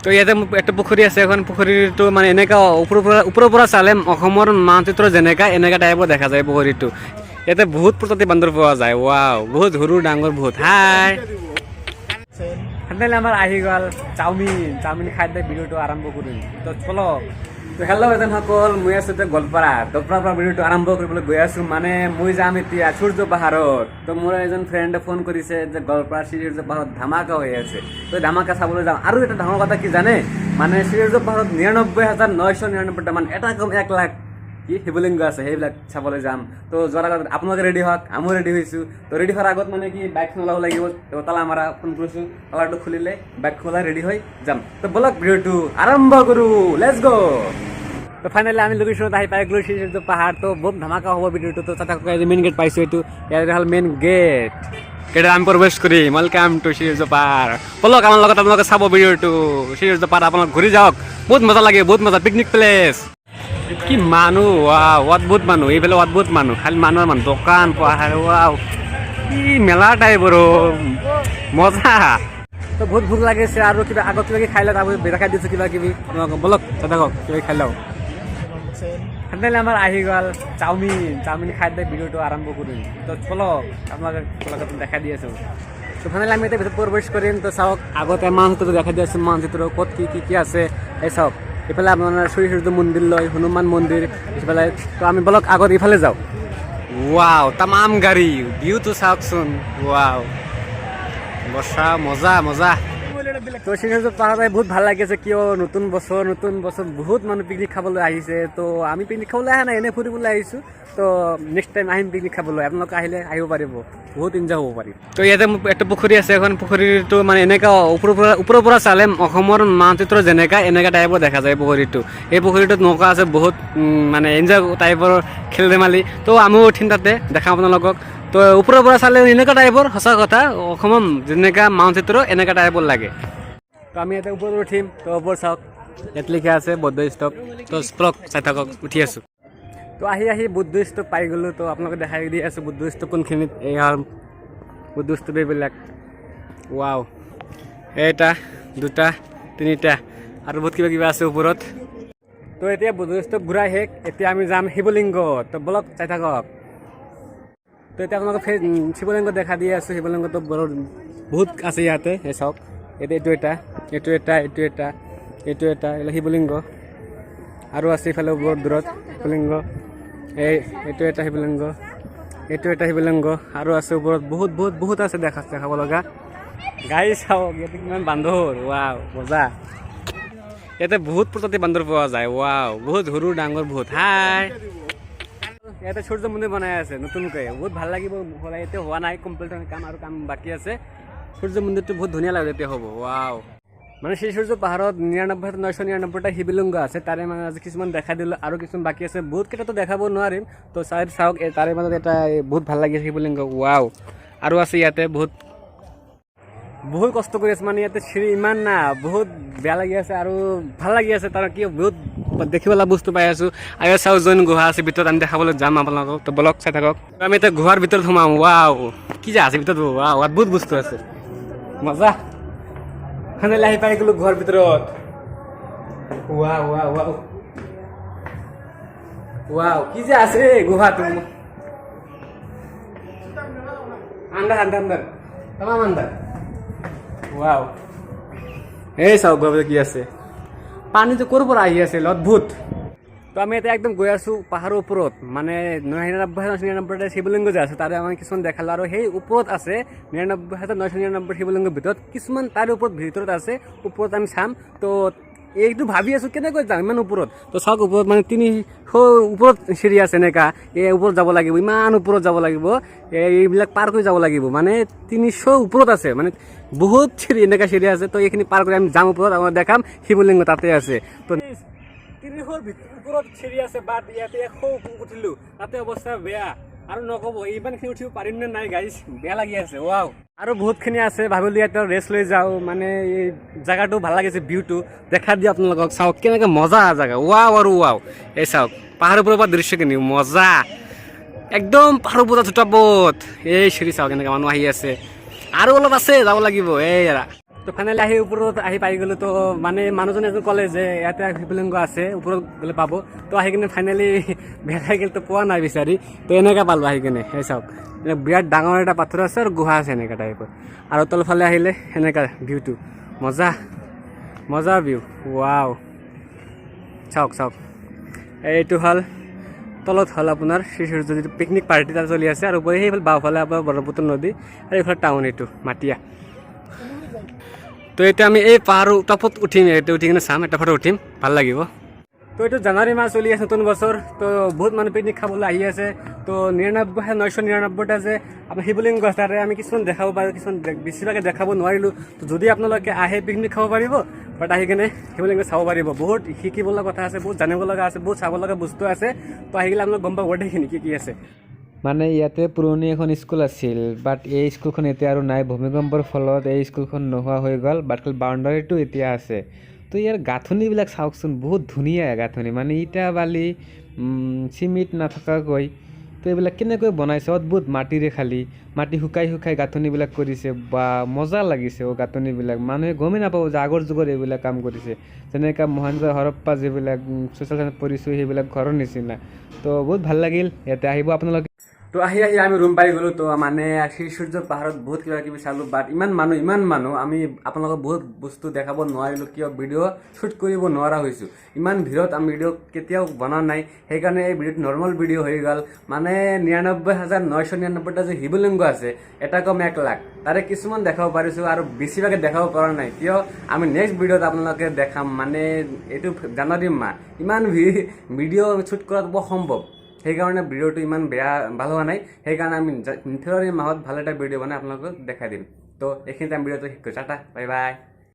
তো ইয়াতে একটা পুখুৰী আছে, এখন পুখুৰীটো মানে এনেকা ওপৰৰ পৰা চালে অসমৰ মানচিত্ৰ যেনেকা এনেকা টাইপৰ দেখা যায় পুখুৰীটো। ইয়াতে বহুত প্ৰজাতি বান্দৰ পোৱা যায়। ৱাও, বহুত সৰু ডাঙৰ বহুত। হাই আমাৰ আহি গ'ল চাওমিন খাই ভিডিঅ'টো আৰম্ভ কৰিম। তো চলো। তো হেল্ল' এজন সকল, মই আছোঁ এতিয়া গোৱালপাৰাৰ পৰা ভিডিঅ'টো আৰম্ভ কৰিবলৈ গৈ আছোঁ। মানে মই যাম এতিয়া সূৰ্য পাহাৰত। তো মোৰ এজন ফ্ৰেণ্ডে ফোন কৰিছে যে গোৱালপাৰা সূৰ্য পাহাৰত ধামাকা হৈ আছে, তো ধামাকা চাবলৈ যাওঁ। আৰু এটা ডাঙৰ কথা কি জানে, মানে সূৰ্য পাহাৰত 99,999টা মানে এটা কম 1 লাখ কি শিৱলিংগ আছে, সেইবিলাক চাবলৈ যাম। তো যোৱাৰ আগত আপোনালোকে ৰেডি হওক, আমিও ৰেডি হৈছোঁ। তো ৰেডি হোৱাৰ আগত মানে কি বাইকখন ওলাব লাগিব। তো তালা মাৰা ফোন কৰিছোঁ, তালাটো খুলিলে বাইকখন ওলাই ৰেডি হৈ যাম। তো বলক ভিডিঅ'টো আৰম্ভ কৰোঁ, লেটছ গ'। তো ফাইনেলি আমি লোকেশ্যনত আহি পাই গ'লোঁ সূৰ্য পাহাৰ। তো বহুত ধামাকা হ'ব ভিডিঅ'টো। তো তাতে মেইন গেট পাইছোঁ, এইটো ইয়াতে হ'ল মেইন গেট। এটা আমি প্ৰৱেশ কৰিম। ৱেলকাম টু সূৰ্য পাহাৰ। বলক আমাৰ লগত আপোনালোকে চাব ভিডিঅ'টো। সূৰ্য পাহাৰ আপোনালোক ঘূৰি যাওক, বহুত মজা লাগে, বহুত মজা পিকনিক প্লেচ। কি মানুহ, ৱাও, অদ্ভুত মানুহ, এইফালে অদ্ভুত মানুহ, খালি মানুহৰ মানুহ, দোকান পাহাৰ, ৱাও, কি মেলা টাইপৰ মজা। তো বহুত ভোক লাগিছে আৰু কিবা আগত কিবা খাই লওক, আমি দেখাই দিছোঁ কিবা কিবি। বলক থাকক, কিবা খাই লওক। ফাইনেলি আমাৰ আহি গ'ল চাওমিন খাই ভিডিঅ'টো আৰম্ভ কৰিম। তো চলো, আপোনালোকে দেখাই দি আছোঁ। তো ফাইনেলি আমি এতিয়া ভিতৰত প্ৰৱেশ কৰিম। তো চাওক, আগতে মানচিত্ৰ দেখাই দি আছোঁ, মানচিত্ৰ ক'ত কি আছে এই চাওক। এইফালে আপোনাৰ সূৰ্য মন্দিৰ লয়, হনুমান মন্দিৰ এইফালে। তো আমি বলক আগত ইফালে যাওঁ। ৱাও, তামাম গাড়ী, ভিউটো চাওকচোন, ৱাও, বসা মজা। তো সূৰ্য পাহাৰত বহুত ভাল লাগিছে, কিয় নতুন বছৰ বহুত মানুহ পিকনিক খাবলৈ আহিছে। তো আমি পিকনিক খাবলৈ অহা নাই, এনেই ফুৰিবলৈ আহিছোঁ। তো নেক্সট টাইম আহিম পিকনিক খাবলৈ, আপোনালোকে আহিলে আহিব পাৰিব, বহুত এনজয় হ'ব পাৰিম। তো ইয়াতে একটা পুখুৰী আছে, এখন পুখুৰীটো মানে এনেকা ওপৰৰ পৰা চালে অসমৰ মানচিত্ৰ যেনেকা এনেকা টাইপৰ দেখা যায় পুখুৰীটো। এই পুখুৰীটোত নৌকা আছে, বহুত মানে এনজয় টাইপৰ খেল ধেমালি। তো আমিও উঠিম তাতে, দেখাম আপোনালোকক। তো ওপৰৰ পৰা চালে এনেকুৱা টাইপৰ, সঁচা কথা, অসমৰ যেনেকা মানচিত্ৰ এনেকা টাইপৰ লাগে। তো আমি ইয়াতে ওপৰত উঠিম। তো ওপৰ চাওক, ইয়াত লিখা আছে বৌদ্ধ স্তূপ। তো স্প্লক চাই থাকক, উঠি আছোঁ। তো আহি বুদ্ধ স্তূপ পাই গ'লোঁ। তো আপোনালোকে দেখাই দি আছোঁ বুদ্ধ স্তূপ কোনখিনিত। এই বুদ্ধ স্তূপ এইবিলাক, ৱাও, এটা 2টা 3টা আৰু বহুত কিবা আছে ওপৰত। তো এতিয়া বুদ্ধ স্তূপ ঘূৰাই শেষ, এতিয়া আমি যাম শিৱলিংগ। তো বলক চাই থাকক। তো এতিয়া আপোনালোকে শিৱলিংগ দেখা দি আছোঁ। শিৱলিংগটো বহুত আছে ইয়াতে, এই চাওক, এইটো এটা এইটো শিৱলিংগ আৰু আছে ইফালে বহুত দূৰত শিৱলিংগ। এইটো এটা শিৱলিংগ, এইটো এটা শিৱলিংগ আৰু আছে ওপৰত বহুত আছে দেখাব লগা। গাড়ী চাওক, ইয়াতে কিমান বান্দৰ, ৱাও, মজা। ইয়াতে বহুত প্ৰজাতি বান্দৰ পোৱা যায়। ৱাও, বহুত সৰু ডাঙৰ বহুত। হাই ইয়াতে সূৰ্য মন্দিৰ বনাই আছে নতুনকৈ, বহুত ভাল লাগিব। এতিয়া হোৱা নাই, কমপ্লিট কাম বাকী আছে। সূৰ্য মন্দিৰটো বহুত ধুনীয়া লাগে, এতিয়া হ'ব। ৱাও, মানে সেই সূৰ্য পাহাৰত 99,999টা শিৱলিংগ আছে। তাৰে মানে আজি কিছুমান দেখাই দিলোঁ, আৰু কিছুমান বাকী আছে, বহুত কেইটাতো দেখাব নোৱাৰিম। তো চাওক, তাৰে মাজত এটা বহুত ভাল লাগিছে শিৱলিংগ। ৱাও, আৰু আছে ইয়াতে বহুত কষ্ট কৰি আছে, মানে ইয়াতে চিৰি ইমান না, বহুত বেয়া লাগি আছে আৰু ভাল লাগি আছে। তাৰ কি বহুত দেখিবলৈ বস্তু পাই আছোঁ। আৰু চাওঁ জৈন গুহা আছে ভিতৰত, আমি দেখাবলৈ যাম আপোনালোকক। তো বলক চাই থাকক। আমি এতিয়া গুহাৰ ভিতৰত সোমাম। ৱাও, কি যে আছে ভিতৰত, ৱাও, অদ্ভুত বস্তু আছে, মজা। ফাইনেলি আহি পাই গ'লোঁ ঘৰ ভিতৰত। ৱাও, কি যে আছে গুহাটো, আন্দাৰ তামাম আন্দাৰ। ৱাও, এই চাওক ঘৰ কি আছে, পানীটো ক'ৰ পৰা আহি আছিল, অদ্ভুত। তো আমি এতিয়া একদম গৈ আছোঁ পাহাৰৰ ওপৰত, মানে 99,999টা শিৱলিংগ যে আছে তাৰে আমাক কিছুমান দেখালোঁ। আৰু সেই ওপৰত আছে 99,999 শিৱলিংগৰ ভিতৰত কিছুমান তাৰে ভিতৰত আছে, ওপৰত আমি চাম। তো এইটো ভাবি আছোঁ কেনেকৈ যাম ইমান ওপৰত। তো চাওক, ওপৰত মানে 300 ওপৰত চিৰি আছে এনেকা। এই ওপৰত যাব লাগিব, ইমান ওপৰত যাব লাগিব, এইবিলাক পাৰ কৰি যাব লাগিব। মানে 300 ওপৰত আছে, মানে বহুত চিৰি, এনেকা চিৰি আছে। তো এইখিনি পাৰ কৰি আমি যাম ওপৰত, আমাৰ দেখাম শিৱলিংগ তাতে আছে। তো 300 ওপৰত চিৰি আছে, বাট ইয়াতে 100 উঠিলোঁ, তাতে অৱস্থা বেয়া। আৰু নক'ব, ইমানখিনি উঠিব পাৰিম নে নাই গাইজ, বেয়া লাগি আছে। ৱাও, আৰু বহুতখিনি আছে, ভাবিলোঁ ইয়াতে ৰেষ্ট লৈ যাওঁ। মানে এই জেগাটো ভাল লাগিছে, ভিউটো দেখা দিওঁ আপোনালোকক। চাওক কেনেকৈ মজা জেগা, ৱাও আৰু ৱাও। এই চাওক পাহাৰৰ ওপৰৰ পৰা দৃশ্যখিনি মজা, একদম পাহাৰৰ ওপৰত চোতাপত। এই চিৰি চাওক, এনেকৈ মানুহ আহি আছে, আৰু অলপ আছে যাব লাগিব। এই তো ফাইনেলি আহি ওপৰত আহি পাই গ'লোঁ। তো মানে মানুহজনে এজন ক'লে যে ইয়াতে শিৱলিংগ আছে, ওপৰত গ'লে পাব। তো আহি কিনে ফাইনেলি ভেলাই গ'ল, তো পোৱা নাই বিচাৰি। তো এনেকৈ পালোঁ আহি কিনে। সেই চাওক বিৰাট ডাঙৰ এটা পাথৰ আছে আৰু গুহা আছে এনেকুৱা টাইপৰ। আৰু তলফালে আহিলে এনেকুৱা ভিউটো মজা মজা ভিউ। ৱাও চাওক চাওক, এইটো হ'ল তলত হ'ল আপোনাৰ শ্ৰী সূৰ্য যিটো পিকনিক পাৰ্টি তাত চলি আছে। আৰু ওপৰে সেইফালে বাওঁফালে আপোনাৰ ব্ৰহ্মপুত্ৰ নদী আৰু এইফালে টাউন, এইটো মাটিয়া। তো এতিয়া আমি এই পাহাৰৰ টপত উঠিম, এইটো উঠি কিনে চাম, এটা ফটো উঠিম, ভাল লাগিব। তো এইটো জানুৱাৰী মাহ চলি আছে, নতুন বছৰ। তো বহুত মানুহ পিকনিক খাবলৈ আহি আছে। তো 999টা যে আপোনাৰ শিৱলিংগ আছে, তাৰে আমি কিছুমান দেখাব পাৰোঁ, কিছুমান বেছিভাগে দেখাব নোৱাৰিলোঁ। তো যদি আপোনালোকে আহে পিকনিক খাব পাৰিব, বাট আহি কিনে শিৱলিংগ চাব পাৰিব। বহুত শিকিব লগা কথা আছে, বহুত জানিব লগা আছে, বহুত চাব লগা বস্তু আছে। তো আহি গ'লে আপোনালোক গম পাব গোটেইখিনি কি আছে। মানে ইয়াতে পুৰণি এখন স্কুল আছিল, বাট এই স্কুলখন এতিয়া আৰু নাই। ভূমিকম্পৰ ফলত এই স্কুলখন নোহোৱা হৈ গ'ল, বাট খালি বাউণ্ডাৰীটো এতিয়া আছে। তো ইয়াৰ গাঁথনিবিলাক চাওকচোন, বহুত ধুনীয়া গাঁথনি। মানে ইটা বালি চিমেণ্ট নাথকাকৈ তো এইবিলাক কেনেকৈ বনাইছে, অদ্ভুত মাটিৰে খালী মাটি শুকাই শুকাই গাঁথনিবিলাক কৰিছে। বা মজা লাগিছে গাঁথনিবিলাক, মানুহে গমেই নাপাব যে আগৰ যুগত এইবিলাক কাম কৰিছে। যেনেকৈ মহেঞ্জো হৰপ্পা যিবিলাক ছ'চিয়েল চায়েন্সত পঢ়িছোঁ, সেইবিলাক ঘৰৰ নিচিনা। তো বহুত ভাল লাগিল, ইয়াতে আহিব আপোনালোকে। তো আহি আমি ৰুম পাই গ'লোঁ। তো মানে শ্ৰী সূৰ্য পাহাৰত বহুত কিবা কিবি চালোঁ, বাট ইমান মানুহ আমি আপোনালোকক বহুত বস্তু দেখাব নোৱাৰিলোঁ, কিয় ভিডিঅ' শ্বুট কৰিব নোৱাৰা হৈছোঁ। ইমান ভিৰত আমি ভিডিঅ' কেতিয়াও বনোৱা নাই, সেইকাৰণে এই ভিডিঅ'টো নৰ্মেল ভিডিঅ' হৈ গ'ল। মানে 99,999টা যে শিৱলিংগ আছে, এটা কম 1 লাখ, তাৰে কিছুমান দেখাব পাৰিছোঁ আৰু বেছিভাগে দেখাব পৰা নাই, কিয় আমি নেক্সট ভিডিঅ'ত আপোনালোকে দেখাম। মানে এইটো জানুৱাৰী মাহ, ইমান ভিডিঅ' শ্বুট কৰাটো অসম্ভৱ। সেইকাৰণে ভিডিঅ'টো ইমান ভাল হোৱা নাই। সেইকাৰণে আমি ফেব্ৰুৱাৰী মাহত ভাল এটা ভিডিঅ' বনাই আপোনালোকক দেখাই দিম। তো এইখিনিতে আমি ভিডিঅ'টো শেষ কৰিছোঁ। Tata, bye bye.